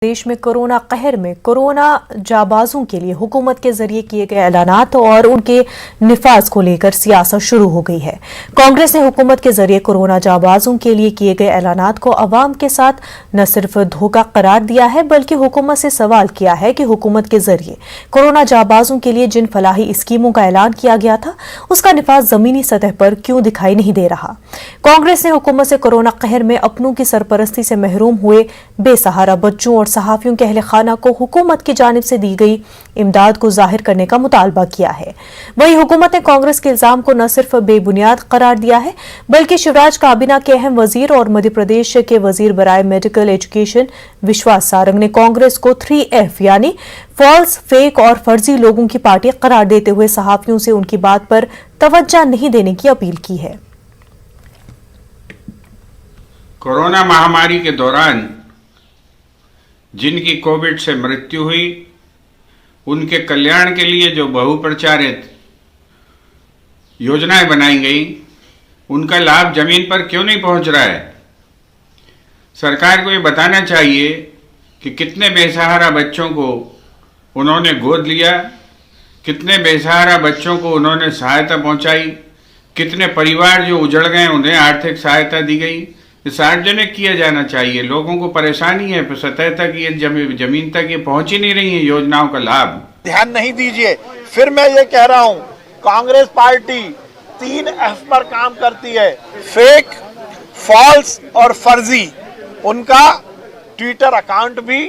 देश में कोरोना कहर में कोरोना जाबाजों के लिए हुकूमत के जरिए किए गए ऐलानात और उनके निफाज को लेकर सियासत शुरू हो गई है। कांग्रेस ने हुकूमत के जरिए कोरोना जाबाजों के लिए किए गए ऐलानात को अवाम के साथ न सिर्फ धोखा करार दिया है बल्कि हुकूमत से सवाल किया है कि हुकूमत के जरिए कोरोना जाबाजों के लिए जिन फलाही स्कीमों का ऐलान किया गया था उसका निफाज जमीनी सतह पर क्यों दिखाई नहीं दे रहा। कांग्रेस ने हुकूमत से कोरोना कहर में अपनों की सरपरस्ती से महरूम हुए बेसहारा बच्चों और सहाफियों के अहले खाना को हुकूमत की जानिब से दी गई इमदाद को जाहिर करने का मुतालबा किया है। वहीं हुकूमत ने कांग्रेस के इल्जाम को न सिर्फ बेबुनियाद करार दिया है बल्कि शिवराज काबीना के अहम वजीर और मध्य प्रदेश के वजीर बराए मेडिकल एजुकेशन विश्वास सारंग ने कांग्रेस को 3F यानी फॉल्स, फेक और फर्जी लोगों की पार्टी करार देते हुए सहाफियों से उनकी बात पर तवज्जो नहीं देने की अपील की है। कोरोना महामारी के दौरान जिनकी कोविड से मृत्यु हुई उनके कल्याण के लिए जो बहुप्रचारित योजनाएं बनाई गई उनका लाभ जमीन पर क्यों नहीं पहुंच रहा है। सरकार को ये बताना चाहिए कि कितने बेसहारा बच्चों को उन्होंने गोद लिया, कितने बेसहारा बच्चों को उन्होंने सहायता पहुंचाई, कितने परिवार जो उजड़ गए उन्हें आर्थिक सहायता दी गई। सार्वजनिक किया जाना चाहिए। लोगों को परेशानी है, सतह तक ये जमीन तक ये पहुंच ही नहीं रही है योजनाओं का लाभ। ध्यान नहीं दीजिए। फिर मैं ये कह रहा हूं, कांग्रेस पार्टी 3F पर काम करती है, फेक, फॉल्स और फर्जी। उनका ट्विटर अकाउंट भी,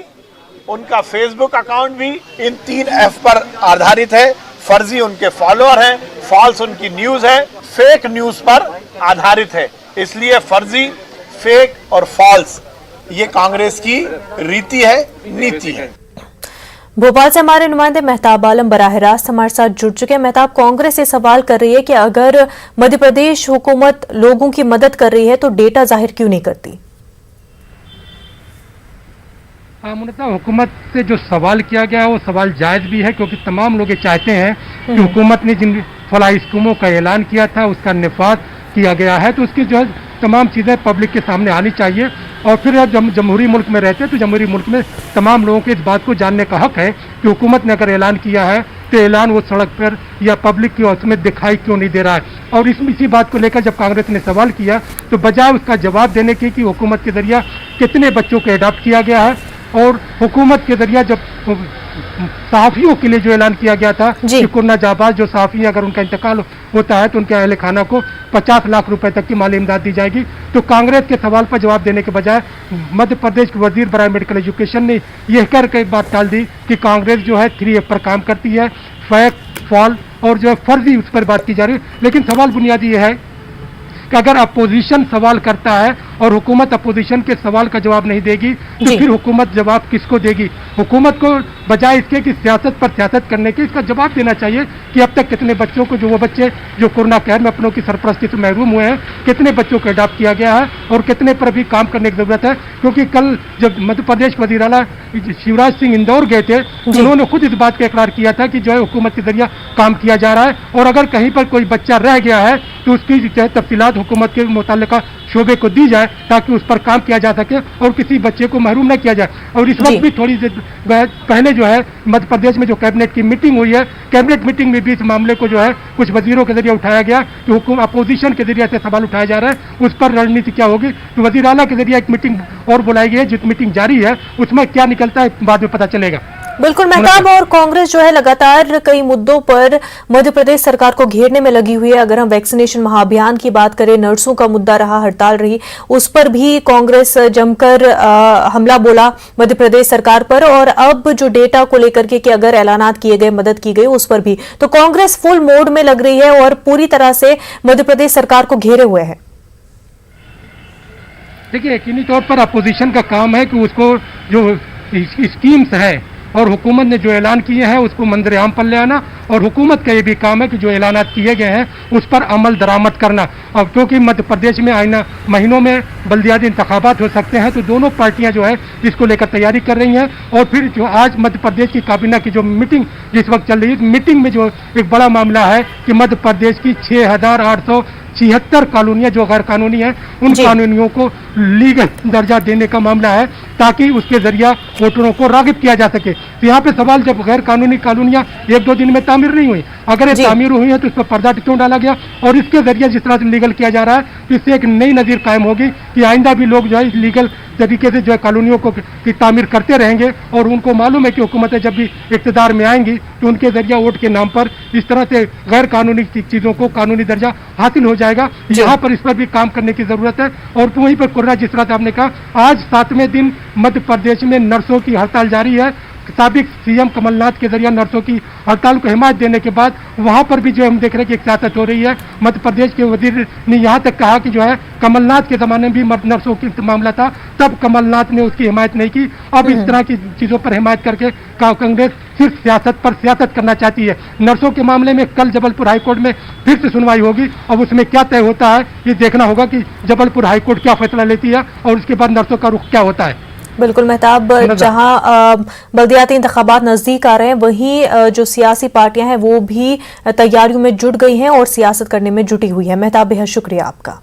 उनका फेसबुक अकाउंट भी इन 3F पर आधारित है। फर्जी उनके फॉलोअर हैं, फॉल्स उनकी न्यूज है, फेक न्यूज पर आधारित है। इसलिए फर्जी, फेक और फॉल्स ये कांग्रेस की रीति है, नीति है। भोपाल से हमारे नुमाइंदे मेहताब आलम बराह रास्त हमारे साथ जुड़ चुके हैं। मेहताब, कांग्रेस से सवाल कर रही है कि अगर मध्य प्रदेश हुकूमत लोगों की मदद कर रही है तो डेटा जाहिर क्यों नहीं करती। मुनता हुकूमत से जो सवाल किया गया है वो सवाल जायज भी है, क्योंकि तमाम लोग ये चाहते हैं कि हुकूमत ने जिन फलाह स्कीमों का ऐलान किया था उसका निफाज किया गया है तो उसकी जो है तमाम चीज़ें पब्लिक के सामने आनी चाहिए। और फिर जब जमहूरी मुल्क में रहते हैं तो जमहूरी मुल्क में तमाम लोगों को इस बात को जानने का हक है कि हुकूमत ने अगर ऐलान किया है तो ऐलान वो सड़क पर या पब्लिक की औसत में दिखाई क्यों नहीं दे रहा है। और इसी बात को लेकर जब कांग्रेस ने सवाल किया तो बजाय उसका जवाब देने की कि हुकूमत के जरिए कितने बच्चों को अडॉप्ट किया गया है और हुकूमत के जरिए जब सहाफियों के लिए जो ऐलान किया गया था कि कोरोना जाबाज जो सहाफी अगर उनका इंतकाल होता है तो उनके अहले खाना को 50 लाख रुपए तक की माली इमदाद दी जाएगी, तो कांग्रेस के सवाल पर जवाब देने के बजाय मध्य प्रदेश के वजीर बराए मेडिकल एजुकेशन ने यह करके बात टाल दी कि कांग्रेस जो है 3F पर काम करती है, फेक, फॉल और जो है फर्जी उस पर बात की जा रही है। लेकिन सवाल बुनियादी यह है कि अगर अपोजिशन सवाल करता है और हुकूमत अपोजिशन के सवाल का जवाब नहीं देगी तो फिर हुकूमत जवाब किसको देगी। हुकूमत को बजाय इसके कि सियासत पर सियासत करने के इसका जवाब देना चाहिए कि अब तक कितने बच्चों को, जो वो बच्चे जो कोरोना कहर में अपनों की सरपरस्ती से महरूम हुए हैं, कितने बच्चों को अडॉप्ट किया गया है और कितने पर भी काम करने की जरूरत है। क्योंकि कल जब मध्य प्रदेश के वजीर आला शिवराज सिंह इंदौर गए थे तो उन्होंने खुद इस बात का इकरार किया था कि जो है हुकूमत के जरिए काम किया जा रहा है और अगर कहीं पर कोई बच्चा रह गया है तो उसकी जो है तफसीलात हुकूमत के मुताल्लिका शोबे को दी जाए ताकि उस पर काम किया जा सके और किसी बच्चे को महरूम न किया जाए। और इस वक्त भी थोड़ी पहले जो है मध्य प्रदेश में जो कैबिनेट की मीटिंग हुई है, कैबिनेट मीटिंग में भी इस मामले को जो है कुछ वजीरों के जरिए उठाया गया कि हुकूमत अपोजिशन के जरिए से सवाल उठाया जा रहा है, उस पर रणनीति क्या होगी। तो वजीर आला के जरिए एक मीटिंग और बुलाई गई है, जिस मीटिंग जारी है उसमें क्या निकलता है बाद में पता चलेगा। बिल्कुल मेहताब, और कांग्रेस जो है लगातार कई मुद्दों पर मध्य प्रदेश सरकार को घेरने में लगी हुई है। अगर हम वैक्सीनेशन महाअभियान की बात करें, नर्सों का मुद्दा रहा, हड़ताल रही, उस पर भी कांग्रेस जमकर हमला बोला मध्य प्रदेश सरकार पर। और अब जो डेटा को लेकर के कि अगर ऐलानात किए गए, मदद की गई, उस पर भी तो कांग्रेस फुल मोड में लग रही है और पूरी तरह से मध्य प्रदेश सरकार को घेरे हुए है। देखिए, यकीनी तौर पर अपोजिशन का काम है कि उसको जो स्कीम्स है और हुकूमत ने जो ऐलान किए हैं उसको मंजर आम पर ले आना और हुकूमत का ये भी काम है कि जो ऐलानात किए गए हैं उस पर अमल दरामद करना। और क्योंकि मध्य प्रदेश में आइना महीनों में बल्दियाती इंतखाबात हो सकते हैं, तो दोनों पार्टियां जो है इसको लेकर तैयारी कर रही हैं। और फिर जो आज मध्य प्रदेश की काबीना की जो मीटिंग जिस वक्त चल रही है, मीटिंग में जो एक बड़ा मामला है कि मध्य प्रदेश की 6,876 कॉलोनियां जो गैर कानूनी है, उन कानूनियों को लीगल दर्जा देने का मामला है, ताकि उसके जरिए वोटरों को रागिब किया जा सके। तो यहाँ पे सवाल, जब गैर कानूनी कॉलोनियां 1-2 दिन में तामीर नहीं हुई, अगर ये तामीर हुई है तो उस पर पर्दा क्यों डाला गया, और इसके जरिए जिस तरह से लीगल किया जा रहा है, तो इससे एक नई नज़ीर कायम होगी कि आइंदा भी लोग जो है लीगल तरीके से जो है कॉलोनियों को की तामीर करते रहेंगे। और उनको मालूम है कि हुकूमतें जब भी इक़्तिदार में आएंगी तो उनके जरिए वोट के नाम पर इस तरह से गैर कानूनी चीज़ों को कानूनी दर्जा हासिल हो जाएगा। यहाँ पर इस पर भी काम करने की ज़रूरत है। और वहीं पर कोरोना, जिस तरह से आपने कहा, आज 7वें दिन मध्य प्रदेश में नर्सों की हड़ताल जारी है। साबिक सीएम कमलनाथ के जरिए नर्सों की हड़ताल को हिमायत देने के बाद वहां पर भी जो हम देख रहे हैं कि एक सियासत हो रही है। मध्य प्रदेश के वजीर ने यहां तक कहा कि जो है कमलनाथ के जमाने में भी नर्सों की मामला था, तब कमलनाथ ने उसकी हिमायत नहीं की। अब इस तरह की चीजों पर हिमायत करके कांग्रेस सिर्फ सियासत पर सियासत करना चाहती है। नर्सों के मामले में कल जबलपुर हाईकोर्ट में फिर से सुनवाई होगी। अब उसमें क्या तय होता है ये देखना होगा कि जबलपुर हाईकोर्ट क्या फैसला लेती है और उसके बाद नर्सों का रुख क्या होता है। बिल्कुल मेहताब, जहां बल्दियाती इंतखाबात नजदीक आ रहे हैं, वहीं जो सियासी पार्टियां हैं वो भी तैयारियों में जुट गई हैं और सियासत करने में जुटी हुई है। मेहताब, बेहद शुक्रिया आपका।